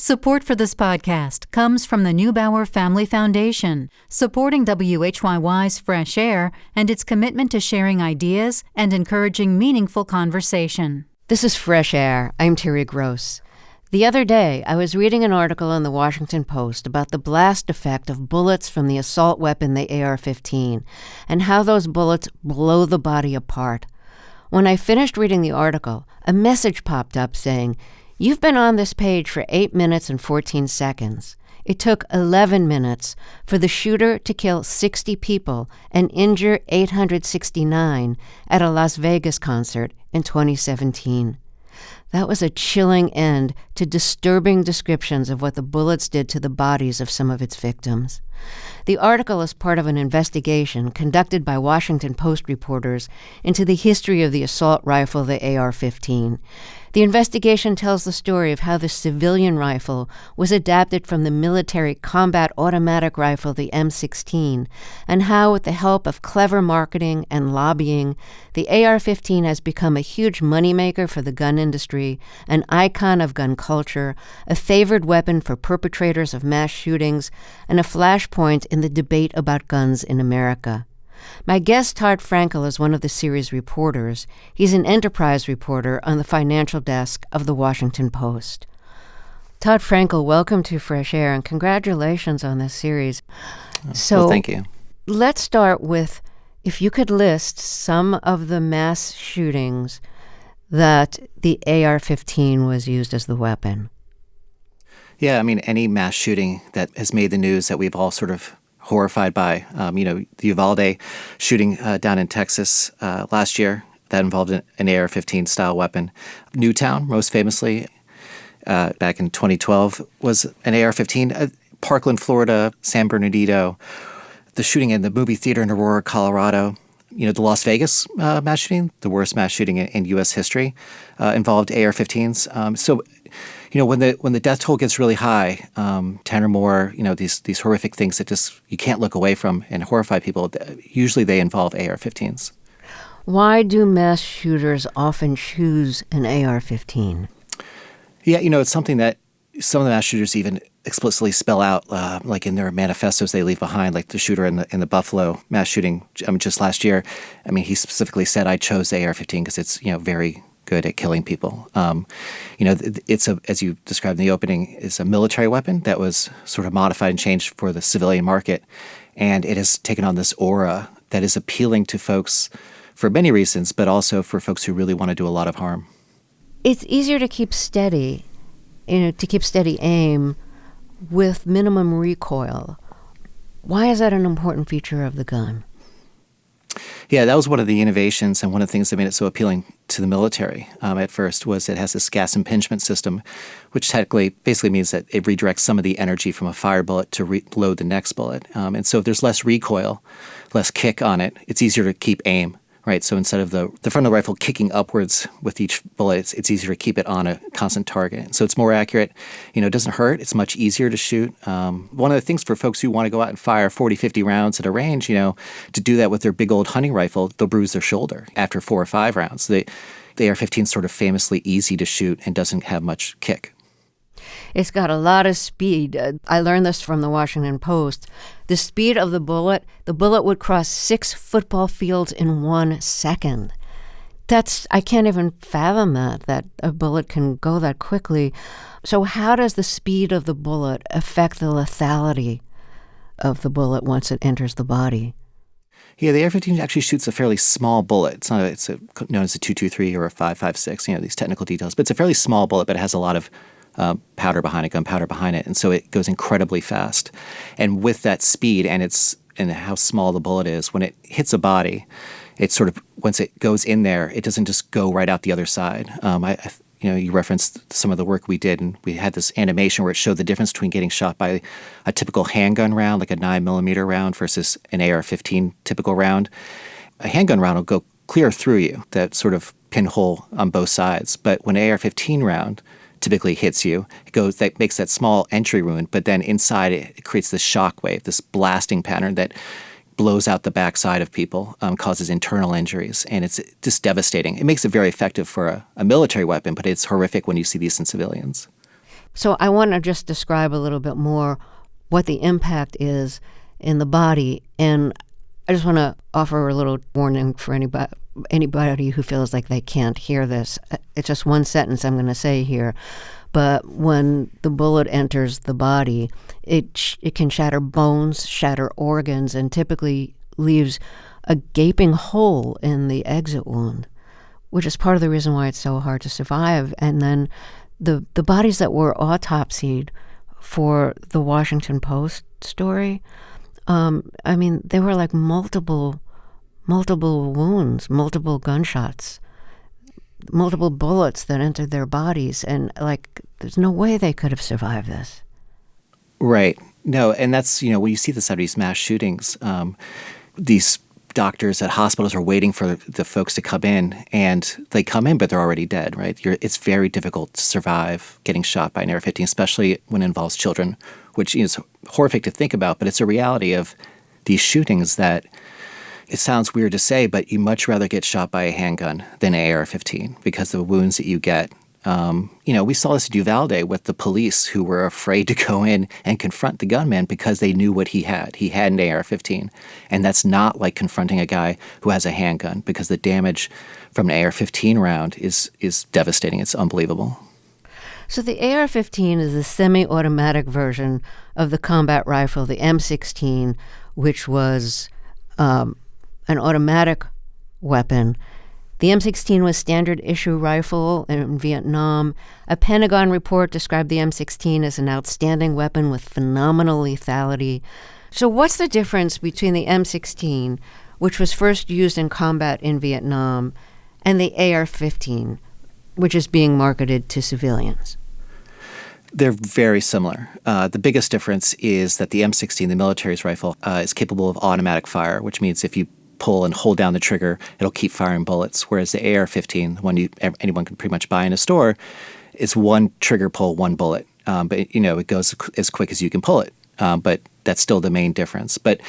Support for this podcast comes from the Neubauer Family Foundation, supporting WHYY's Fresh Air and its commitment to sharing ideas and encouraging meaningful conversation. This is Fresh Air. I'm Terry Gross. The other day, I was reading an article in the Washington Post about the blast effect of bullets from the assault weapon, the AR-15, and how those bullets blow the body apart. When I finished reading the article, a message popped up saying, "You've been on this page for 8 minutes and 14 seconds. It took 11 minutes for the shooter to kill 60 people and injure 869 at a Las Vegas concert in 2017. That was a chilling end to disturbing descriptions of what the bullets did to the bodies of some of its victims. The article is part of an investigation conducted by Washington Post reporters into the history of the assault rifle, the AR-15. The investigation tells the story of how the civilian rifle was adapted from the military combat automatic rifle, the M16, and how, with the help of clever marketing and lobbying, the AR-15 has become a huge moneymaker for the gun industry, an icon of gun culture, a favored weapon for perpetrators of mass shootings, and a flashpoint in the debate about guns in America. My guest, Todd Frankel, is one of the series' reporters. He's an enterprise reporter on the financial desk of the Washington Post. Todd Frankel, welcome to Fresh Air, and congratulations on this series. Well, thank you. Let's start with, if you could list some of the mass shootings that the AR-15 was used as the weapon. Yeah, I mean, any mass shooting that has made the news that we've all sort of horrified by, the Uvalde shooting down in Texas last year, that involved an AR-15 style weapon. Newtown, most famously, back in 2012, was an AR-15. Parkland, Florida, San Bernardino, the shooting in the movie theater in Aurora, Colorado. The Las Vegas mass shooting, the worst mass shooting in U.S. history, involved AR-15s. When the death toll gets really high, 10 or more, these horrific things that just you can't look away from and horrify people, usually they involve AR-15s. Why do mass shooters often choose an AR-15? Yeah, it's something that some of the mass shooters even explicitly spell out, like in their manifestos they leave behind, like the shooter in the Buffalo mass shooting just last year. He specifically said, "I chose the AR-15 because it's very good at killing people." It's as you described in the opening, it's a military weapon that was sort of modified and changed for the civilian market, and it has taken on this aura that is appealing to folks for many reasons, but also for folks who really want to do a lot of harm. It's easier to keep steady, to keep steady aim with minimum recoil. Why is that an important feature of the gun? Yeah, that was one of the innovations, and one of the things that made it so appealing to the military at first was it has this gas impingement system, which basically means that it redirects some of the energy from a fire bullet to reload the next bullet. And so if there's less recoil, less kick on it, it's easier to keep aim, right? So instead of the front of the rifle kicking upwards with each bullet, it's easier to keep it on a constant target. So it's more accurate. It doesn't hurt. It's much easier to shoot. One of the things for folks who want to go out and fire 40, 50 rounds at a range, to do that with their big old hunting rifle, they'll bruise their shoulder after 4 or 5 rounds. The AR-15 is sort of famously easy to shoot and doesn't have much kick. It's got a lot of speed. I learned this from the Washington Post. The speed of the bullet would cross 6 football fields in 1 second. I can't even fathom that a bullet can go that quickly. So how does the speed of the bullet affect the lethality of the bullet once it enters the body? Yeah, the AR-15 actually shoots a fairly small bullet. It's known as a .223 or a .556, these technical details. But it's a fairly small bullet, but it has a lot of gunpowder behind it, and so it goes incredibly fast. And with that speed and how small the bullet is, when it hits a body, it sort of, once it goes in there, it doesn't just go right out the other side. You referenced some of the work we did, and we had this animation where it showed the difference between getting shot by a typical handgun round, like a 9mm round, versus an AR-15 typical round. A handgun round will go clear through you, that sort of pinhole on both sides. But when an AR-15 round typically hits you, that makes that small entry wound, but then inside it creates this shock wave, this blasting pattern that blows out the backside of people, causes internal injuries, and it's just devastating. It makes it very effective for a military weapon, but it's horrific when you see these in civilians. So I want to just describe a little bit more what the impact is in the body. And I just want to offer a little warning for anybody who feels like they can't hear this. It's just one sentence I'm going to say here. But when the bullet enters the body, it can shatter bones, shatter organs, and typically leaves a gaping hole in the exit wound, which is part of the reason why it's so hard to survive. And then the bodies that were autopsied for the Washington Post story, they were like multiple wounds, multiple gunshots, multiple bullets that entered their bodies. And there's no way they could have survived this. Right. No, and that's, when you see this out of these mass shootings, these doctors at hospitals are waiting for the folks to come in, and they come in, but they're already dead, right? It's very difficult to survive getting shot by an AR-15, especially when it involves children, which is horrific to think about, but it's a reality of these shootings that it sounds weird to say, but you much rather get shot by a handgun than an AR-15 because of the wounds that you get. We saw this in Uvalde with the police who were afraid to go in and confront the gunman because they knew what he had. He had an AR-15. And that's not like confronting a guy who has a handgun, because the damage from an AR-15 round is devastating. It's unbelievable. So the AR-15 is the semi-automatic version of the combat rifle, the M16, which was an automatic weapon. The M16 was standard issue rifle in Vietnam. A Pentagon report described the M16 as an outstanding weapon with phenomenal lethality. So what's the difference between the M16, which was first used in combat in Vietnam, and the AR-15, which is being marketed to civilians? They're very similar. The biggest difference is that the M16, the military's rifle, is capable of automatic fire, which means if you pull and hold down the trigger, it'll keep firing bullets. Whereas the AR-15, the one anyone can pretty much buy in a store, it's one trigger pull, one bullet. But it goes as quick as you can pull it. But that's still the main difference. But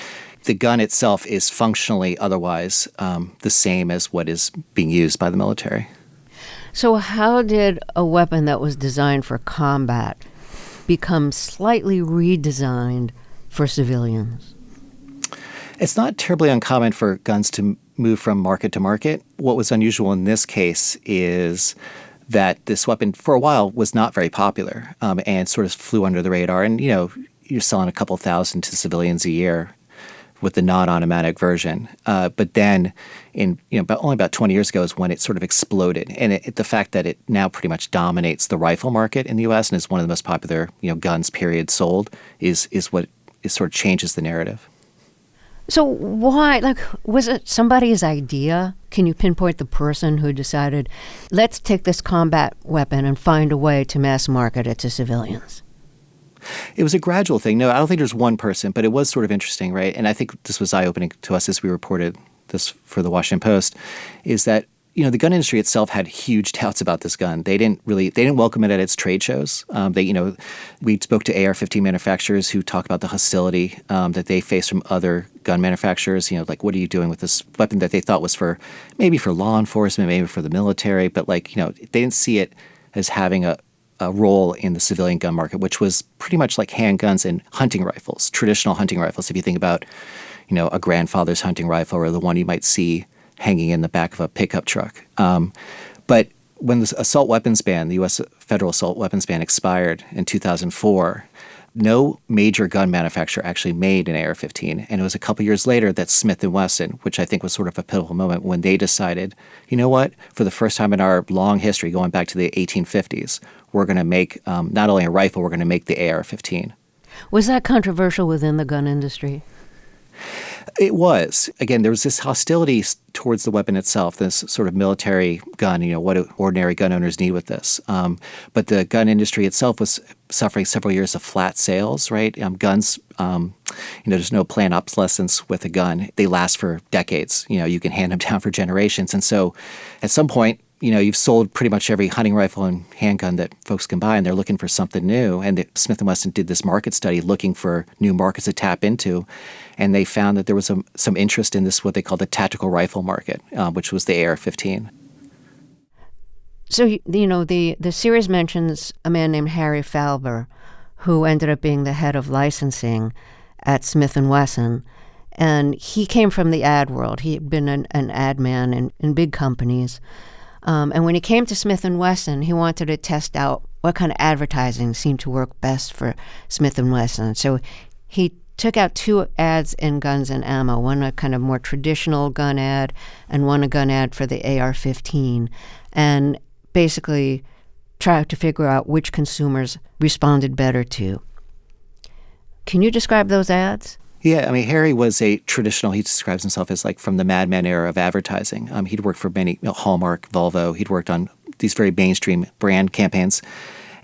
the gun itself is functionally otherwise the same as what is being used by the military. So how did a weapon that was designed for combat become slightly redesigned for civilians? It's not terribly uncommon for guns to move from market to market. What was unusual in this case is that this weapon, for a while, was not very popular and sort of flew under the radar. And, you're selling a couple thousand to civilians a year with the non-automatic version. But then, only about 20 years ago is when it sort of exploded. And the fact that it now pretty much dominates the rifle market in the U.S. and is one of the most popular, guns, period, sold, is what sort of changes the narrative. So why, was it somebody's idea? Can you pinpoint the person who decided, let's take this combat weapon and find a way to mass market it to civilians? It was a gradual thing. No, I don't think there's one person, but it was sort of interesting, right? And I think this was eye-opening to us as we reported this for the Washington Post, is that the gun industry itself had huge doubts about this gun. They didn't welcome it at its trade shows. We spoke to AR-15 manufacturers who talk about the hostility that they face from other gun manufacturers. What are you doing with this weapon that they thought was maybe for law enforcement, maybe for the military, but they didn't see it as having a role in the civilian gun market, which was pretty much like handguns and hunting rifles, traditional hunting rifles. If you think about, a grandfather's hunting rifle or the one you might see hanging in the back of a pickup truck. But when the assault weapons ban, the U.S. federal assault weapons ban expired in 2004, no major gun manufacturer actually made an AR-15. And it was a couple years later that Smith & Wesson, which I think was sort of a pivotal moment when they decided, you know what, for the first time in our long history, going back to the 1850s, we're going to make not only a rifle, we're going to make the AR-15. Was that controversial within the gun industry? It was. Again, there was this hostility towards the weapon itself, this sort of military gun, what do ordinary gun owners need with this? But the gun industry itself was suffering several years of flat sales, right? Guns, there's no planned obsolescence with a gun. They last for decades. You can hand them down for generations. And so at some point, you've sold pretty much every hunting rifle and handgun that folks can buy, and they're looking for something new. And Smith & Wesson did this market study looking for new markets to tap into, and they found that there was some interest in this, what they call the tactical rifle market, which was the AR-15. So, the series mentions a man named Harry Falber, who ended up being the head of licensing at Smith & Wesson. And he came from the ad world. He had been an ad man in big companies. And when he came to Smith & Wesson, he wanted to test out what kind of advertising seemed to work best for Smith & Wesson. So he took out 2 ads in Guns and Ammo, one a kind of more traditional gun ad and one a gun ad for the AR-15, and basically tried to figure out which consumers responded better to. Can you describe those ads? Yeah, I mean, Harry was a traditional, he describes himself as like from the Mad Men era of advertising. He'd worked for many, Hallmark, Volvo. He'd worked on these very mainstream brand campaigns.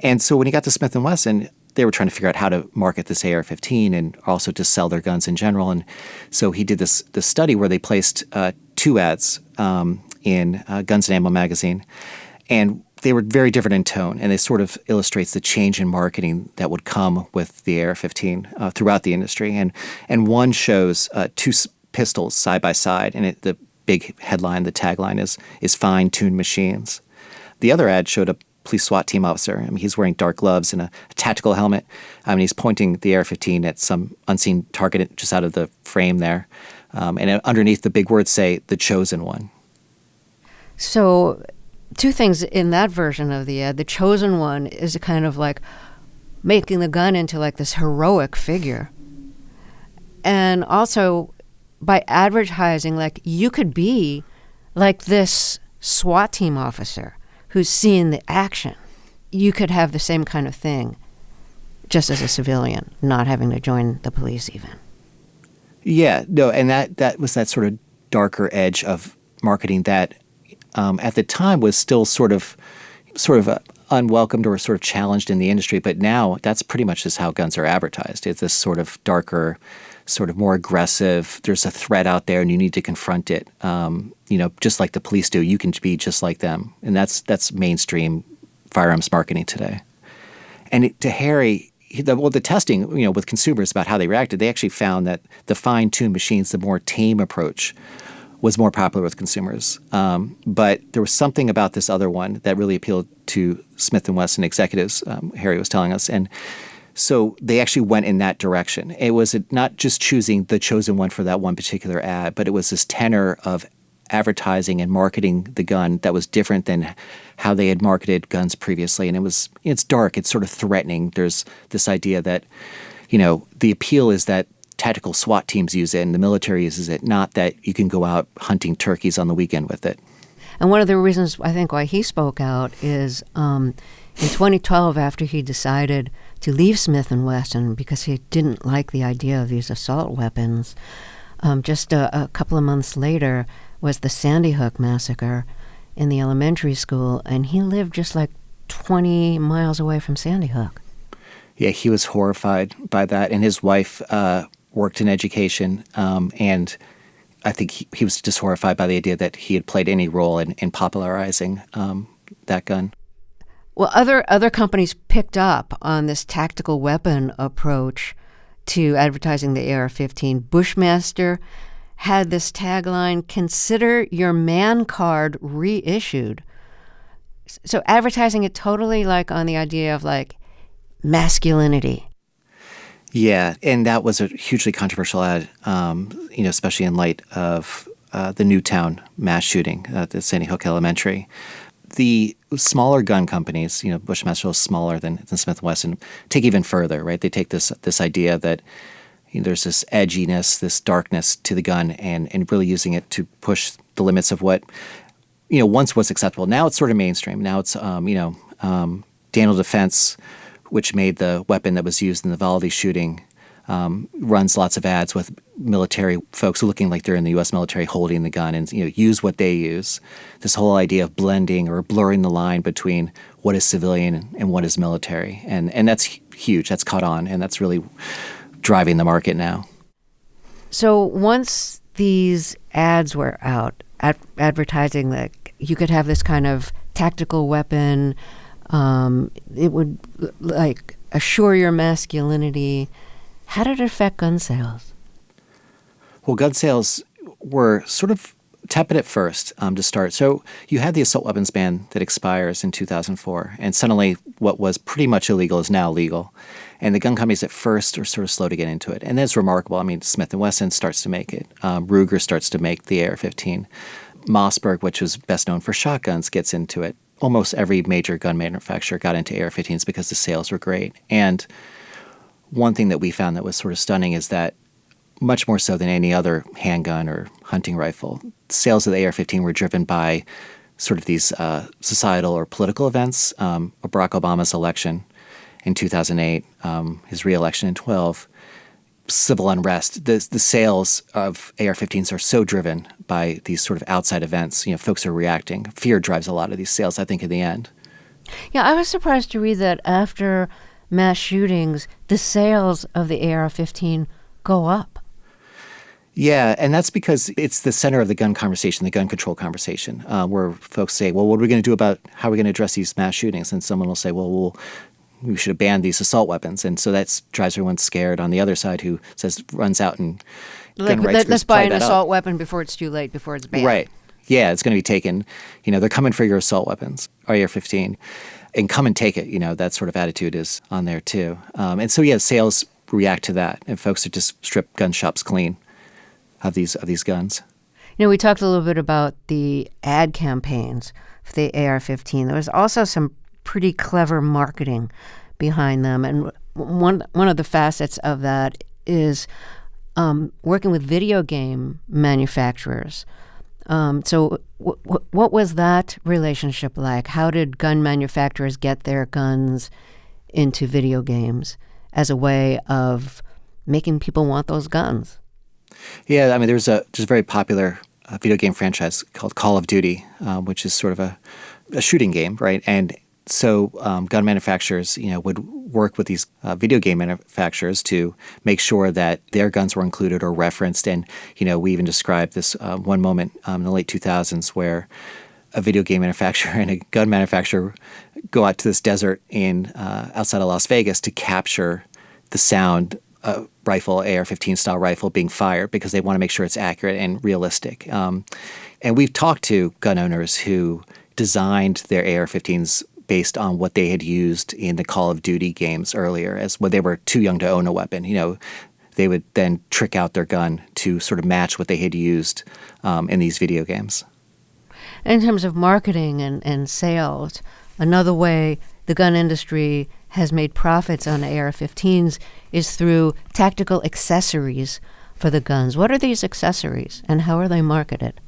And so when he got to Smith & Wesson, they were trying to figure out how to market this AR-15 and also to sell their guns in general. And so he did this study where they placed 2 ads in Guns and Ammo magazine. And they were very different in tone, and it sort of illustrates the change in marketing that would come with the AR-15 throughout the industry. And one shows 2 pistols side by side, and the big headline, the tagline is "Fine-tuned machines." The other ad showed a police SWAT team officer. I mean, he's wearing dark gloves and a tactical helmet. I mean, he's pointing the AR-15 at some unseen target just out of the frame there, and underneath the big words say "The Chosen One." So 2 things in that version of the ad. The chosen one is a kind of like making the gun into like this heroic figure. And also by advertising, like you could be like this SWAT team officer who's seeing the action. You could have the same kind of thing just as a civilian, not having to join the police even. Yeah, no, and that was that sort of darker edge of marketing that at the time was still sort of unwelcomed or sort of challenged in the industry. But now that's pretty much just how guns are advertised. It's this sort of darker, sort of more aggressive. There's a threat out there and you need to confront it. Just like the police do. You can be just like them. And that's mainstream firearms marketing today. And to Harry, the testing, with consumers about how they reacted, they actually found that the fine-tuned machines, the more tame approach, was more popular with consumers. But there was something about this other one that really appealed to Smith & Wesson executives, Harry was telling us. And so they actually went in that direction. It was not just choosing the chosen one for that one particular ad, but it was this tenor of advertising and marketing the gun that was different than how they had marketed guns previously. And it's dark, it's sort of threatening. There's this idea that, the appeal is that tactical SWAT teams use it and the military uses it, not that you can go out hunting turkeys on the weekend with it. And one of the reasons I think why he spoke out is in 2012, after he decided to leave Smith & Wesson because he didn't like the idea of these assault weapons, just a couple of months later was the Sandy Hook massacre in the elementary school, and he lived just like 20 miles away from Sandy Hook. Yeah, he was horrified by that, and his wife worked in education, and I think he was just horrified by the idea that he had played any role in popularizing that gun. Well, other companies picked up on this tactical weapon approach to advertising the AR-15. Bushmaster had this tagline, "Consider your man card reissued." So advertising it totally like on the idea of like masculinity. Yeah, and that was a hugely controversial ad, especially in light of the Newtown mass shooting at the Sandy Hook Elementary. The smaller gun companies, Bushmaster is smaller than Smith & Wesson, take even further, right? They take this idea that there's this edginess, this darkness to the gun, and really using it to push the limits of what, once was acceptable. Now it's sort of mainstream. Now it's, Daniel Defense, which made the weapon that was used in the Valdi shooting, runs lots of ads with military folks looking like they're in the U.S. military holding the gun and use what they use. This whole idea of blending or blurring the line between what is civilian and what is military. And that's huge. That's caught on, and that's really driving the market now. So once these ads were out, advertising that you could have this kind of tactical weapon, it would like assure your masculinity. How did it affect gun sales? Well, gun sales were sort of tepid at first to start. So you had the assault weapons ban that expires in 2004, and suddenly what was pretty much illegal is now legal. And the gun companies at first are sort of slow to get into it. And that's remarkable. I mean, Smith & Wesson starts to make it. Ruger starts to make the AR-15. Mossberg, which was best known for shotguns, gets into it. Almost every major gun manufacturer got into AR-15s because the sales were great. And one thing that we found that was sort of stunning is that much more so than any other handgun or hunting rifle, sales of the AR-15 were driven by sort of these societal or political events. Barack Obama's election in 2008, his re-election in 2012, civil unrest. The sales of AR-15s are so driven by these sort of outside events. You know, folks are reacting. Fear drives a lot of these sales, I think, in the end. Yeah, I was surprised to read that after mass shootings, the sales of the AR-15 go up. Yeah, and that's because it's the center of the gun conversation, the gun control conversation, where folks say, well, what are we going to do about how are we going to address these mass shootings? And someone will say, well, we should have banned these assault weapons. And so that drives everyone scared on the other side who runs out and gun rights groups let's buy an that assault up. weapon before it's too late, before it's banned. Right. Yeah, it's going to be taken. You know, they're coming for your assault weapons, AR-15, and come and take it. You know, that sort of attitude is on there too. And so, yeah, sales react to that, and folks are just strip gun shops clean of these guns. You know, we talked a little bit about the ad campaigns for the AR-15. There was also some pretty clever marketing behind them, and one of the facets of that is working with video game manufacturers. So what was that relationship like? How did gun manufacturers get their guns into video games as a way of making people want those guns? Yeah, I mean, there's a very popular video game franchise called Call of Duty, which is sort of a shooting game, right? And so gun manufacturers, you know, would work with these video game manufacturers to make sure that their guns were included or referenced. And, you know, we even described this one moment in the late 2000s where a video game manufacturer and a gun manufacturer go out to this desert in outside of Las Vegas to capture the sound rifle, AR-15 style rifle being fired because they want to make sure it's accurate and realistic. And we've talked to gun owners who designed their AR-15s based on what they had used in the Call of Duty games earlier, as when they were too young to own a weapon. You know, they would then trick out their gun to sort of match what they had used in these video games. In terms of marketing and sales, another way the gun industry has made profits on AR-15s is through tactical accessories for the guns. What are these accessories, and how are they marketed?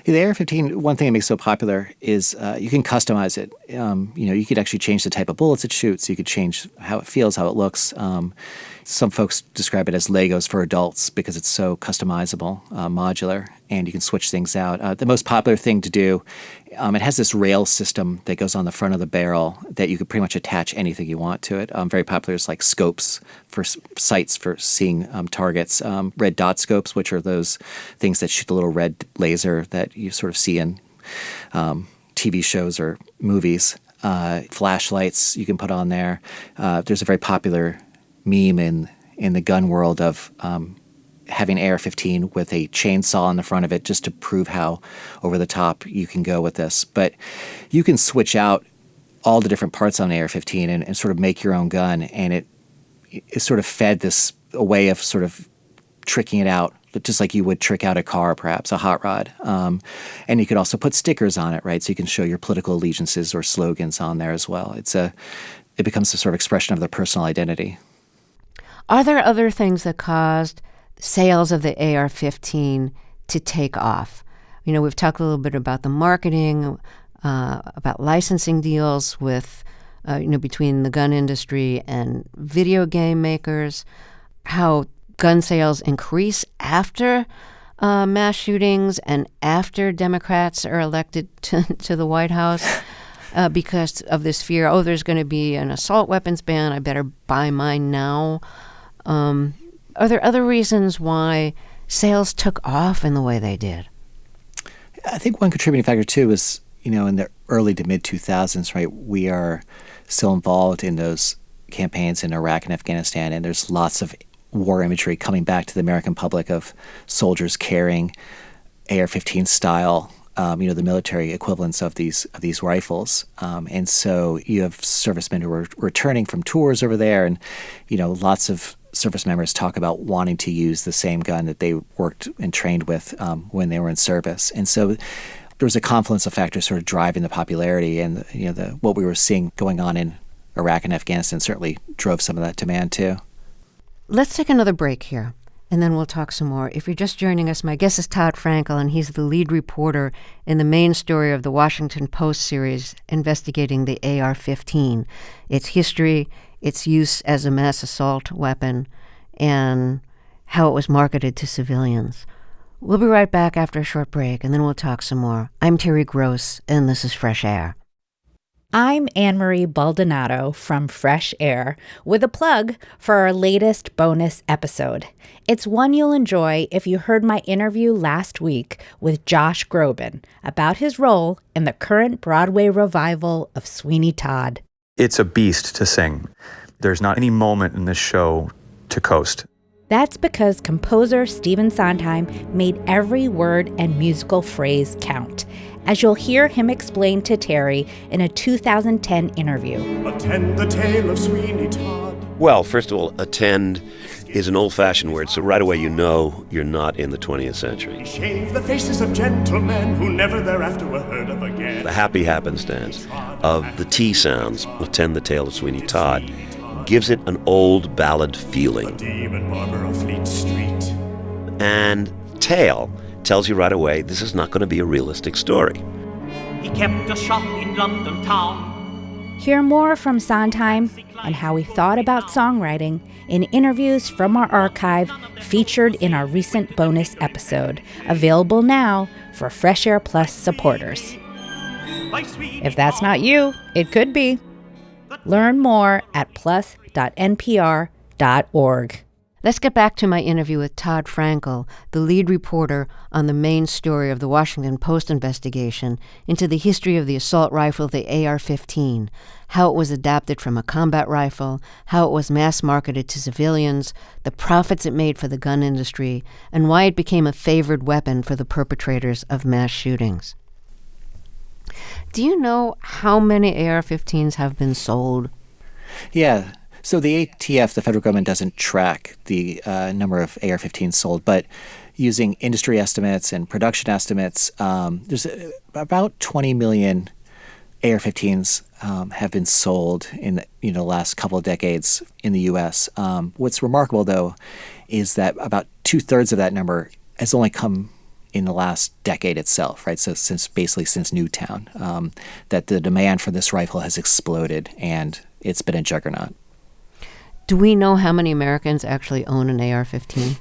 The AR-15, one thing it makes so popular is you can customize it. You know, you could actually change the type of bullets it shoots. You could change how it feels, how it looks. Some folks describe it as Legos for adults because it's so customizable, modular, and you can switch things out. The most popular thing to do, it has this rail system that goes on the front of the barrel that you could pretty much attach anything you want to it. Very popular is like scopes for sights for seeing targets. Red dot scopes, which are those things that shoot the little red laser that you sort of see in TV shows or movies. Flashlights you can put on there. There's a very popular meme in the gun world of having AR-15 with a chainsaw on the front of it just to prove how over the top you can go with this. But you can switch out all the different parts on AR-15 and sort of make your own gun, and it sort of fed this a way of sort of tricking it out, just like you would trick out a car, perhaps, a hot rod. And you could also put stickers on it, right? So you can show your political allegiances or slogans on there as well. It becomes a sort of expression of their personal identity. Are there other things that caused sales of the AR-15 to take off? You know, we've talked a little bit about the marketing, about licensing deals with, between the gun industry and video game makers, how gun sales increase after mass shootings and after Democrats are elected to the White House because of this fear, there's going to be an assault weapons ban, I better buy mine now. Are there other reasons why sales took off in the way they did? I think one contributing factor, too, is, in the early to mid-2000s, right, we are still involved in those campaigns in Iraq and Afghanistan, and there's lots of war imagery coming back to the American public of soldiers carrying AR-15 style, the military equivalents of these rifles. And so you have servicemen who are returning from tours over there, and lots of service members talk about wanting to use the same gun that they worked and trained with when they were in service. And so there was a confluence of factors sort of driving the popularity, and what we were seeing going on in Iraq and Afghanistan certainly drove some of that demand too. Let's take another break here, and then we'll talk some more. If you're just joining us, my guest is Todd Frankel, and he's the lead reporter in the main story of the Washington Post series investigating the AR-15, its history, its use as a mass assault weapon, and how it was marketed to civilians. We'll be right back after a short break, and then we'll talk some more. I'm Terry Gross, and this is Fresh Air. I'm Anne-Marie Baldonado from Fresh Air with a plug for our latest bonus episode. It's one you'll enjoy if you heard my interview last week with Josh Groban about his role in the current Broadway revival of Sweeney Todd. It's a beast to sing. There's not any moment in this show to coast. That's because composer Stephen Sondheim made every word and musical phrase count, as you'll hear him explain to Terry in a 2010 interview. Attend the tale of Sweeney Todd. Well, first of all, attend is an old-fashioned word, so right away you know you're not in the 20th century. Shave the faces of gentlemen who never thereafter were heard of again. The happy happenstance of the T sounds, attend the tale of Sweeney Todd, gives it an old ballad feeling. A demon barber of Fleet Street. And tale tells you right away this is not going to be a realistic story. He kept a shop in London town. Hear more from Sondheim and how he thought about songwriting in interviews from our archive featured in our recent bonus episode, available now for Fresh Air Plus supporters. If that's not you, it could be. Learn more at plus.npr.org. Let's get back to my interview with Todd Frankel, the lead reporter on the main story of the Washington Post investigation into the history of the assault rifle, the AR-15, how it was adapted from a combat rifle, how it was mass-marketed to civilians, the profits it made for the gun industry, and why it became a favored weapon for the perpetrators of mass shootings. Do you know how many AR-15s have been sold? Yeah. So the ATF, the federal government, doesn't track the number of AR-15s sold, but using industry estimates and production estimates, there's about 20 million AR-15s have been sold in the last couple of decades in the U.S. What's remarkable, though, is that about 2/3 of that number has only come in the last decade itself, right? So since Newtown, that the demand for this rifle has exploded, and it's been a juggernaut. Do we know how many Americans actually own an AR-15?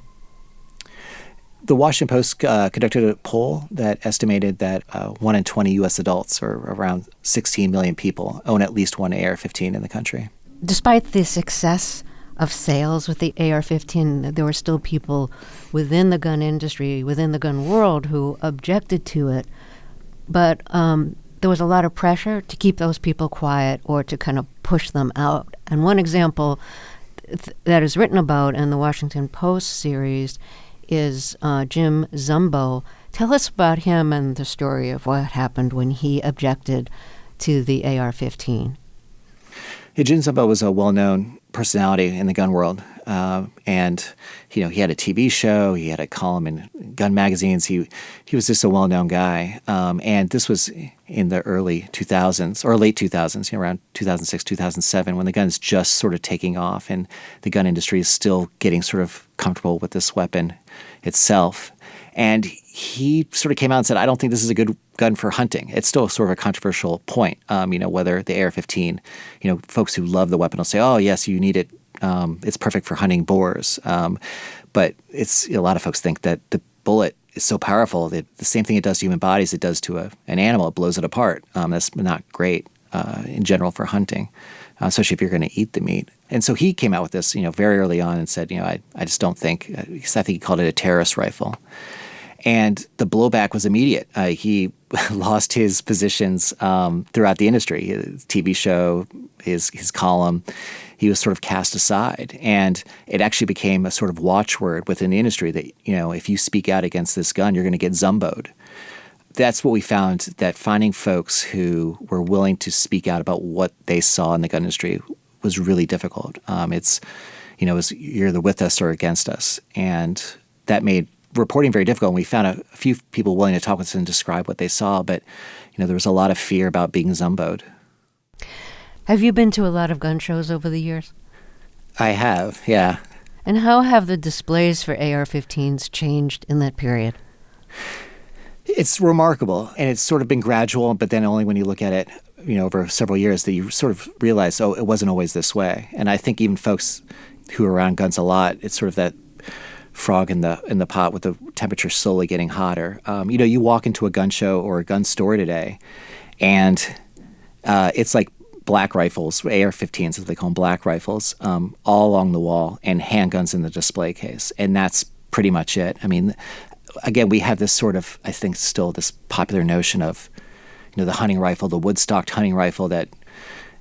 The Washington Post conducted a poll that estimated that 1 in 20 U.S. adults, or around 16 million people, own at least one AR-15 in the country. Despite the success of sales with the AR-15, there were still people within the gun industry, within the gun world, who objected to it. But there was a lot of pressure to keep those people quiet or to kind of push them out. And one example that is written about in the Washington Post series is Jim Zumbo. Tell us about him and the story of what happened when he objected to the AR-15. Yeah, Jim Zumbo was a well-known personality in the gun world, and he had a TV show. He had a column in gun magazines. He was just a well-known guy, and this was in the early 2000s or late 2000s, around 2006, 2007, when the gun's just sort of taking off, and the gun industry is still getting sort of comfortable with this weapon itself. And he sort of came out and said, "I don't think this is a good gun for hunting." It's still sort of a controversial point, whether the AR-15, folks who love the weapon will say, "Oh, yes, you need it. It's perfect for hunting boars." But it's a lot of folks think that the bullet is so powerful that the same thing it does to human bodies, it does to an animal. It blows it apart. That's not great in general for hunting, especially if you're going to eat the meat. And so he came out with this, very early on and said, I just don't think, I think he called it a terrorist rifle. And the blowback was immediate. He lost his positions throughout the industry, his TV show, his column. He was sort of cast aside. And it actually became a sort of watchword within the industry that, if you speak out against this gun, you're going to get zumboed. That's what we found, that finding folks who were willing to speak out about what they saw in the gun industry was really difficult. It's you're either with us or against us. And that made reporting very difficult. And we found a few people willing to talk with us and describe what they saw, but there was a lot of fear about being zumboed. Have you been to a lot of gun shows over the years? I have, yeah. And how have the displays for AR-15s changed in that period? It's remarkable, and it's sort of been gradual, but then only when you look at it, over several years that you sort of realize, it wasn't always this way. And I think even folks who are around guns a lot, it's sort of that frog in the pot with the temperature slowly getting hotter. You walk into a gun show or a gun store today, and it's like black rifles, AR-15s as they call them, black rifles, all along the wall, and handguns in the display case. And that's pretty much it. I mean, again, we have this sort of, I think, still this popular notion of, the hunting rifle, the wood-stocked hunting rifle that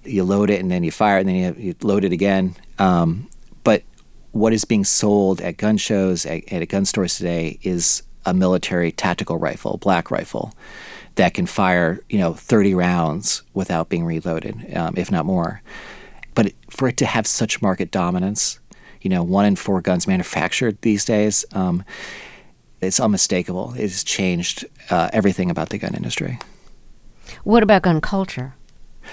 you load it and then you fire it and then you load it again. But what is being sold at gun shows, at gun stores today, is a military tactical rifle, black rifle, that can fire, 30 rounds without being reloaded, if not more. But for it to have such market dominance, 1 in 4 guns manufactured these days, it's unmistakable. It has changed everything about the gun industry. What about gun culture?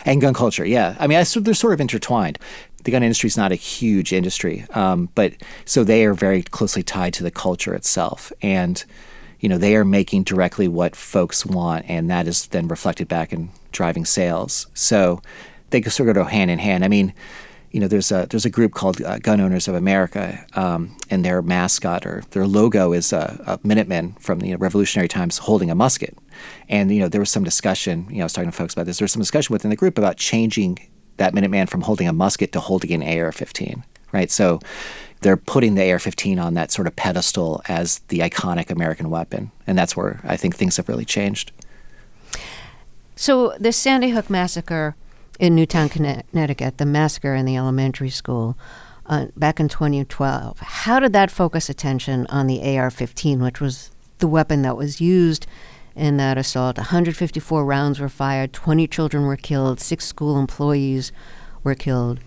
And gun culture, yeah. I mean, they're sort of intertwined. The gun industry is not a huge industry, but so they are very closely tied to the culture itself. And, they are making directly what folks want, and that is then reflected back in driving sales. So they sort of go hand in hand. I mean, there's a group called Gun Owners of America, and their mascot or their logo is a Minuteman from the Revolutionary times holding a musket. And there was some discussion. I was talking to folks about this. There was some discussion within the group about changing that Minuteman from holding a musket to holding an AR-15. Right, so they're putting the AR-15 on that sort of pedestal as the iconic American weapon, and that's where I think things have really changed. So the Sandy Hook massacre in Newtown, Connecticut, the massacre in the elementary school back in 2012, how did that focus attention on the AR-15, which was the weapon that was used in that assault? 154 rounds were fired, 20 children were killed, 6 school employees were killed.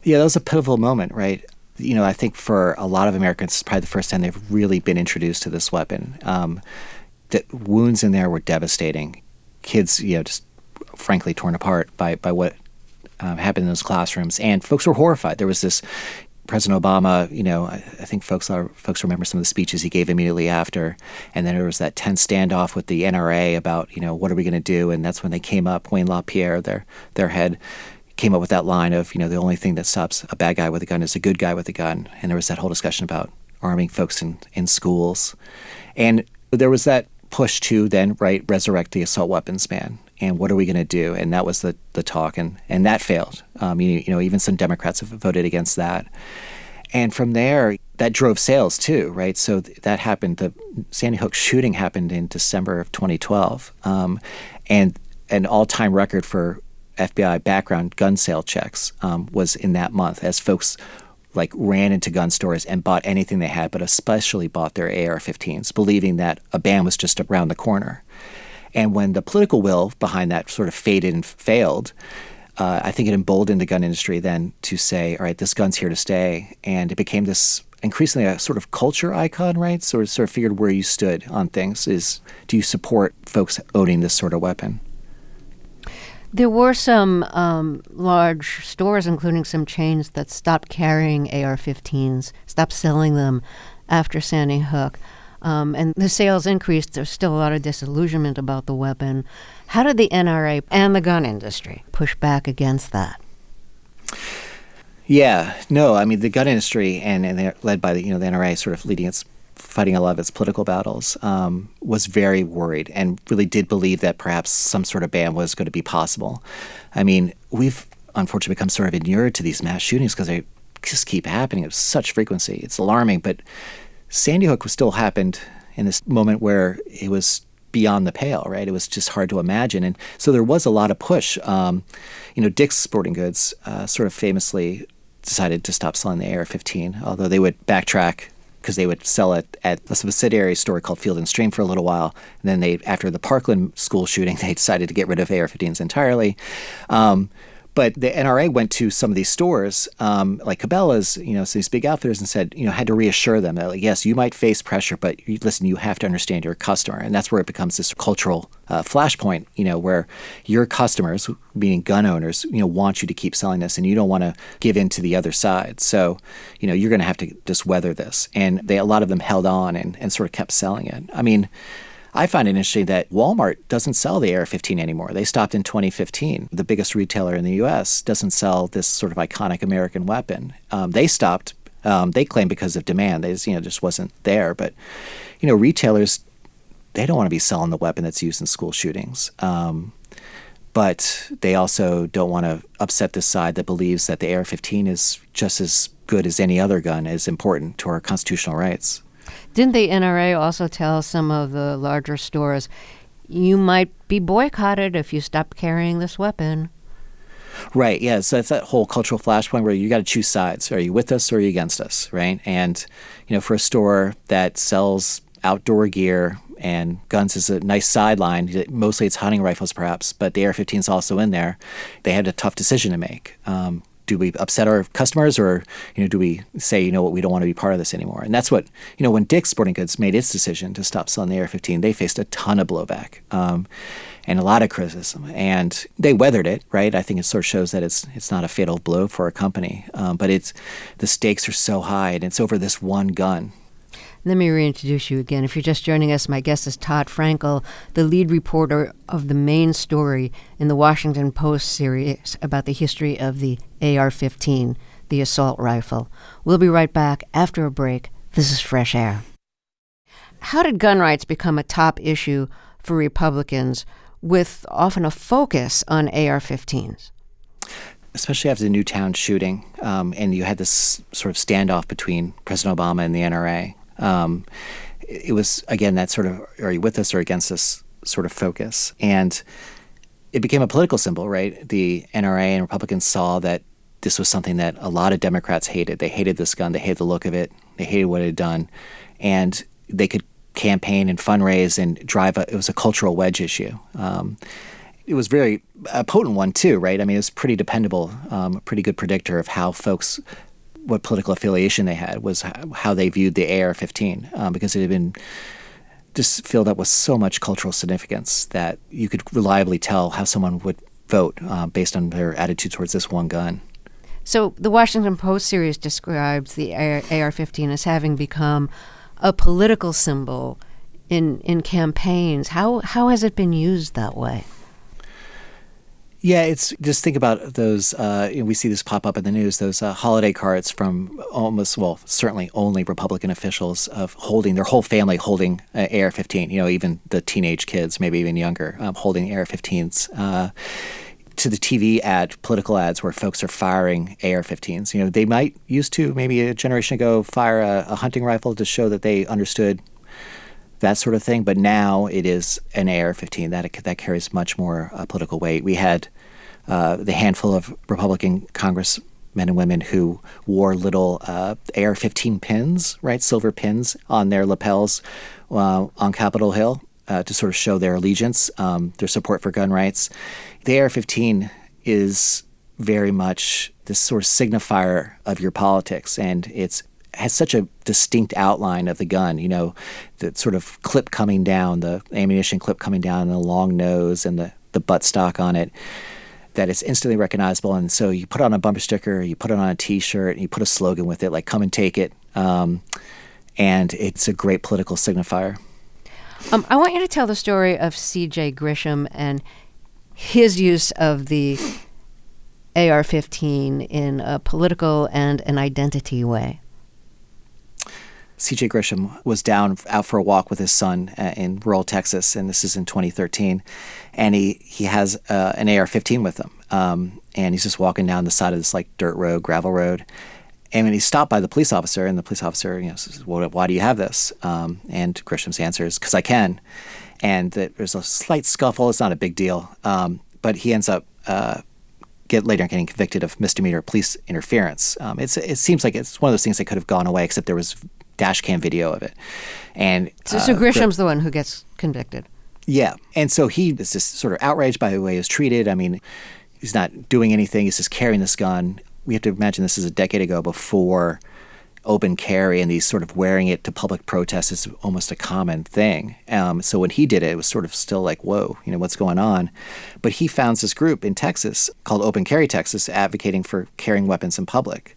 Yeah, that was a pivotal moment, right? I think for a lot of Americans, it's probably the first time they've really been introduced to this weapon. The wounds in there were devastating. Kids, just frankly torn apart by what happened in those classrooms, and folks were horrified. There was this President Obama, I think folks remember some of the speeches he gave immediately after, and then there was that tense standoff with the NRA about, what are we going to do? And that's when they came up. Wayne LaPierre, their head, came up with that line of, the only thing that stops a bad guy with a gun is a good guy with a gun. And there was that whole discussion about arming folks in schools, and there was that push to then resurrect the assault weapons ban. And what are we going to do? And that was the talk, and that failed. Even some Democrats have voted against that. And from there, that drove sales too, right? So that happened. The Sandy Hook shooting happened in December of 2012, and an all-time record for FBI background gun sale checks was in that month, as folks ran into gun stores and bought anything they had, but especially bought their AR-15s, believing that a ban was just around the corner. And when the political will behind that sort of faded and failed, I think it emboldened the gun industry then to say, all right, this gun's here to stay. And it became this increasingly a sort of culture icon, right? So it sort of figured where you stood on things is, do you support folks owning this sort of weapon? There were some large stores, including some chains, that stopped carrying AR-15s, stopped selling them after Sandy Hook. And the sales increased. There's still a lot of disillusionment about the weapon. How did the NRA and the gun industry push back against that? Yeah, no, I mean, the gun industry, and they're led by the NRA, sort of fighting a lot of its political battles, was very worried and really did believe that perhaps some sort of ban was going to be possible. I mean, we've unfortunately become sort of inured to these mass shootings because they just keep happening at such frequency. It's alarming, but Sandy Hook still happened, in this moment where it was beyond the pale, right? It was just hard to imagine. And so there was a lot of push. Dick's Sporting Goods sort of famously decided to stop selling the AR-15, although they would backtrack because they would sell it at a subsidiary store called Field & Stream for a little while. And then after the Parkland school shooting, they decided to get rid of AR-15s entirely. But the NRA went to some of these stores, like Cabela's, so these big outfitters, and said, had to reassure them that, like, yes, you might face pressure, but listen, you have to understand your customer. And that's where it becomes this cultural flashpoint, where your customers, meaning gun owners, want you to keep selling this, and you don't want to give in to the other side. So, you're going to have to just weather this. And a lot of them held on and sort of kept selling it. I mean, I find it interesting that Walmart doesn't sell the AR-15 anymore. They stopped in 2015. The biggest retailer in the U.S. doesn't sell this sort of iconic American weapon. They stopped. They claim because of demand. They just wasn't there. But retailers, they don't want to be selling the weapon that's used in school shootings. But they also don't want to upset the side that believes that the AR-15 is just as good as any other gun, is important to our constitutional rights. Didn't the NRA also tell some of the larger stores, you might be boycotted if you stop carrying this weapon? Right, yeah. So that's that whole cultural flashpoint where you got to choose sides. Are you with us or are you against us, right? And, for a store that sells outdoor gear and guns is a nice sideline, mostly it's hunting rifles perhaps, but the AR-15 is also in there, they had a tough decision to make. Do we upset our customers, or do we say, what, we don't want to be part of this anymore? And that's what, when Dick's Sporting Goods made its decision to stop selling the AR-15, they faced a ton of blowback and a lot of criticism, and they weathered it, right? I think it sort of shows that it's not a fatal blow for a company, but the stakes are so high, and it's over this one gun. Let me reintroduce you again. If you're just joining us, my guest is Todd Frankel, the lead reporter of the main story in the Washington Post series about the history of the AR-15, the assault rifle. We'll be right back after a break. This is Fresh Air. How did gun rights become a top issue for Republicans, with often a focus on AR-15s? Especially after the Newtown shooting, and you had this sort of standoff between President Obama and the NRA. It was, again, that sort of, are you with us or against us sort of focus. And it became a political symbol, right? The NRA and Republicans saw that this was something that a lot of Democrats hated. They hated this gun. They hated the look of it. They hated what it had done. And they could campaign and fundraise and it was a cultural wedge issue. It was very a potent one too, right? I mean, it was pretty dependable, a pretty good predictor of how folks, what political affiliation they had, was how they viewed the AR-15, because it had been just filled up with so much cultural significance that you could reliably tell how someone would vote based on their attitude towards this one gun. So the Washington Post series describes the AR-15 as having become a political symbol in campaigns. How has it been used that way? Yeah, it's just think about those, we see this pop up in the news, those holiday cards from certainly only Republican officials of holding, their whole family holding AR-15, even the teenage kids, maybe even younger, holding AR-15s. To the TV political ads where folks are firing AR-15s. They might used to, maybe a generation ago, fire a hunting rifle to show that they understood that sort of thing. But now it is an AR-15 that carries much more political weight. We had the handful of Republican congressmen and women who wore little AR-15 pins, right, silver pins on their lapels on Capitol Hill to sort of show their allegiance, their support for gun rights. The AR-15 is very much this sort of signifier of your politics, and has such a distinct outline of the gun, the sort of clip coming down, the ammunition clip coming down, and the long nose and the buttstock on it, that it's instantly recognizable. And so you put it on a bumper sticker, you put it on a T-shirt, and you put a slogan with it, like "Come and take it," and it's a great political signifier. I want you to tell the story of CJ Grisham and his use of the AR-15 in a political and an identity way. CJ Grisham was out for a walk with his son in rural Texas, and this is in 2013. And he has an AR-15 with him, and he's just walking down the side of this like dirt road, gravel road, And when he's stopped by the police officer, and the police officer says, well, why do you have this? And Grisham's answer is, because I can. And there's a slight scuffle. It's not a big deal. But he ends up later getting convicted of misdemeanor police interference. It seems like it's one of those things that could have gone away, except there was dash cam video of it. And so Grisham's the one who gets convicted. Yeah. And so he is just sort of outraged by the way he was treated. I mean, he's not doing anything. He's just carrying this gun. We have to imagine this is a decade ago, before open carry and these sort of wearing it to public protests is almost a common thing. So when he did it, it was sort of still like, whoa, what's going on? But he founds this group in Texas called Open Carry Texas, advocating for carrying weapons in public.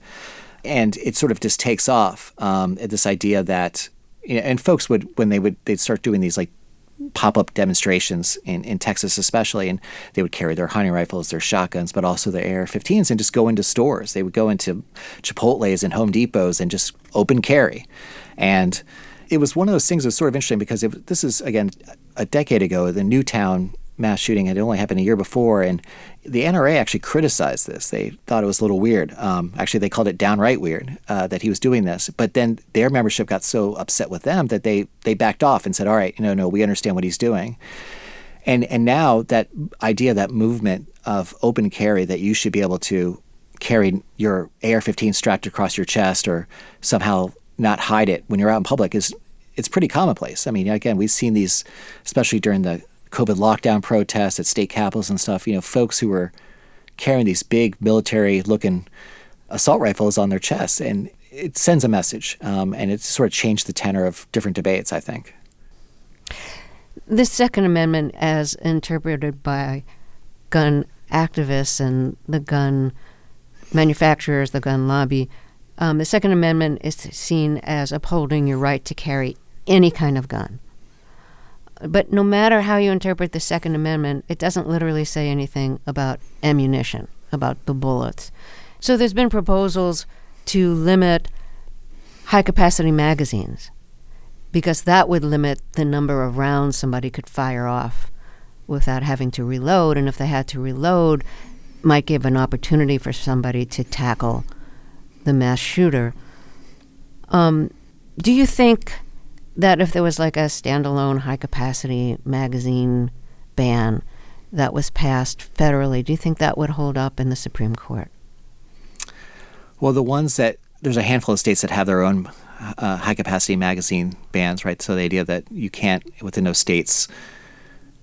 And it sort of just takes off, this idea that, and folks they'd start doing these like pop-up demonstrations in Texas especially, and they would carry their hunting rifles, their shotguns, but also their AR-15s, and just go into stores. They would go into Chipotle's and Home Depots and just open carry. And it was one of those things that was sort of interesting because this is, again, a decade ago. The Newtown mass shooting had only happened a year before, and the NRA actually criticized this. They thought it was a little weird. Actually, they called it downright weird that he was doing this. But then their membership got so upset with them that they backed off and said, all right, no, we understand what he's doing. And now that idea, that movement of open carry, that you should be able to carry your AR-15 strapped across your chest or somehow not hide it when you're out in public, it's pretty commonplace. I mean, again, we've seen these, especially during the COVID lockdown protests at state capitals and stuff, folks who were carrying these big military-looking assault rifles on their chests. And it sends a message, and it's sort of changed the tenor of different debates, I think. The Second Amendment, as interpreted by gun activists and the gun manufacturers, the gun lobby, the Second Amendment is seen as upholding your right to carry any kind of gun. But no matter how you interpret the Second Amendment, it doesn't literally say anything about ammunition, about the bullets. So there's been proposals to limit high-capacity magazines, because that would limit the number of rounds somebody could fire off without having to reload. And if they had to reload, might give an opportunity for somebody to tackle the mass shooter. Do you think that if there was like a standalone high-capacity magazine ban that was passed federally, do you think that would hold up in the Supreme Court? Well, there's a handful of states that have their own high-capacity magazine bans, right? So the idea that you can't, within those states,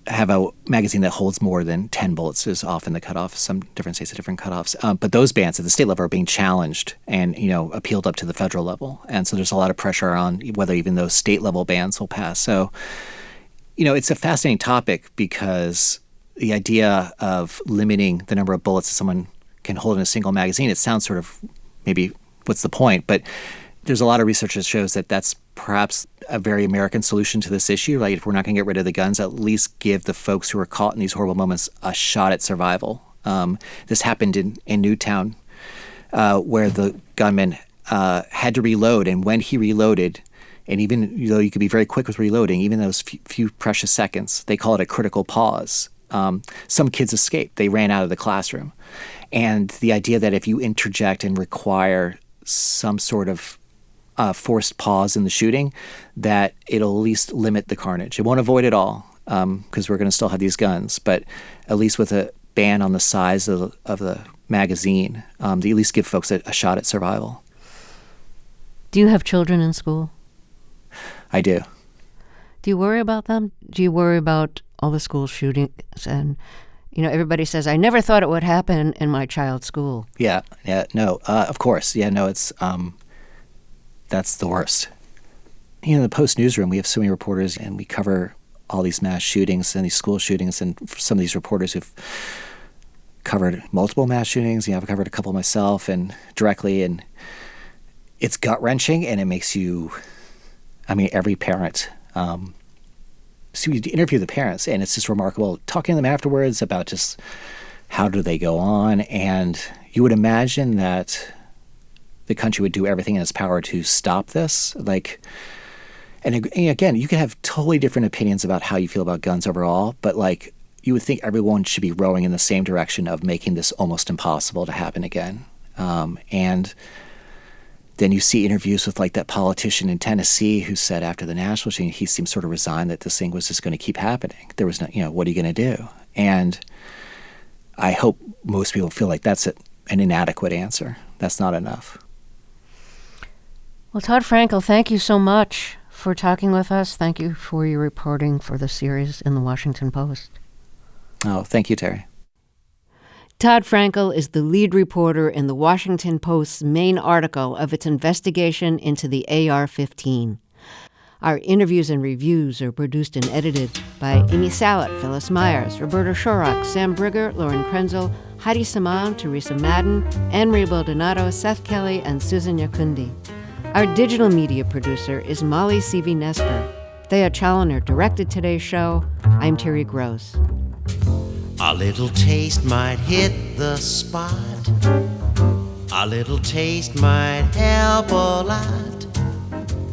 have a magazine that holds more than 10 bullets is often the cutoff. Some different states have different cutoffs. But those bans at the state level are being challenged and, appealed up to the federal level. And so there's a lot of pressure on whether even those state level bans will pass. So, it's a fascinating topic because the idea of limiting the number of bullets that someone can hold in a single magazine, it sounds sort of maybe what's the point? But there's a lot of research that shows that that's perhaps a very American solution to this issue. Like, if we're not going to get rid of the guns, at least give the folks who are caught in these horrible moments a shot at survival. This happened in Newtown, where the gunman had to reload, and when he reloaded, and even though you could be very quick with reloading, even those few precious seconds, they call it a critical pause. Some kids escaped. They ran out of the classroom. And the idea that if you interject and require some sort of forced pause in the shooting, that it'll at least limit the carnage. It won't avoid it all, because we're going to still have these guns, but at least with a ban on the size of the magazine, they at least give folks a shot at survival. Do you have children in school? I do. Do you worry about them? Do you worry about all the school shootings? And, everybody says, I never thought it would happen in my child's school. Yeah, no, of course. Yeah, no, it's... that's the worst. In the Post newsroom, we have so many reporters, and we cover all these mass shootings and these school shootings. And some of these reporters who've covered multiple mass shootings, I've covered a couple myself and directly, and it's gut-wrenching, and it makes you, every parent. So you interview the parents, and it's just remarkable talking to them afterwards about just how do they go on, and you would imagine that the country would do everything in its power to stop this. And again, you can have totally different opinions about how you feel about guns overall, but you would think everyone should be rowing in the same direction of making this almost impossible to happen again. And then you see interviews with like that politician in Tennessee who said after the national thing, he seemed sort of resigned that this thing was just going to keep happening. There was no, what are you going to do? And I hope most people feel like that's an inadequate answer. That's not enough. Well, Todd Frankel, thank you so much for talking with us. Thank you for your reporting for the series in the Washington Post. Oh, thank you, Terry. Todd Frankel is the lead reporter in the Washington Post's main article of its investigation into the AR-15. Our interviews and reviews are produced and edited by Amy Salat, Phyllis Myers, Roberta Shorrock, Sam Brigger, Lauren Krenzel, Heidi Saman, Teresa Madden, Anne-Marie Baldonado, Seth Kelly, and Susan Yakundi. Our digital media producer is Molly Seavey-Nesper. Thea Challoner directed today's show. I'm Terry Gross. A little taste might hit the spot. A little taste might help a lot.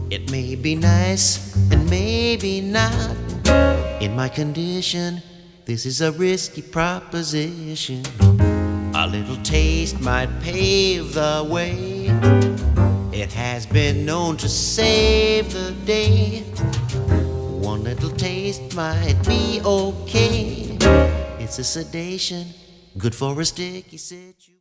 It may be nice and maybe not. In my condition, this is a risky proposition. A little taste might pave the way. It has been known to save the day. One little taste might be okay. It's a sedation, good for a sticky situation.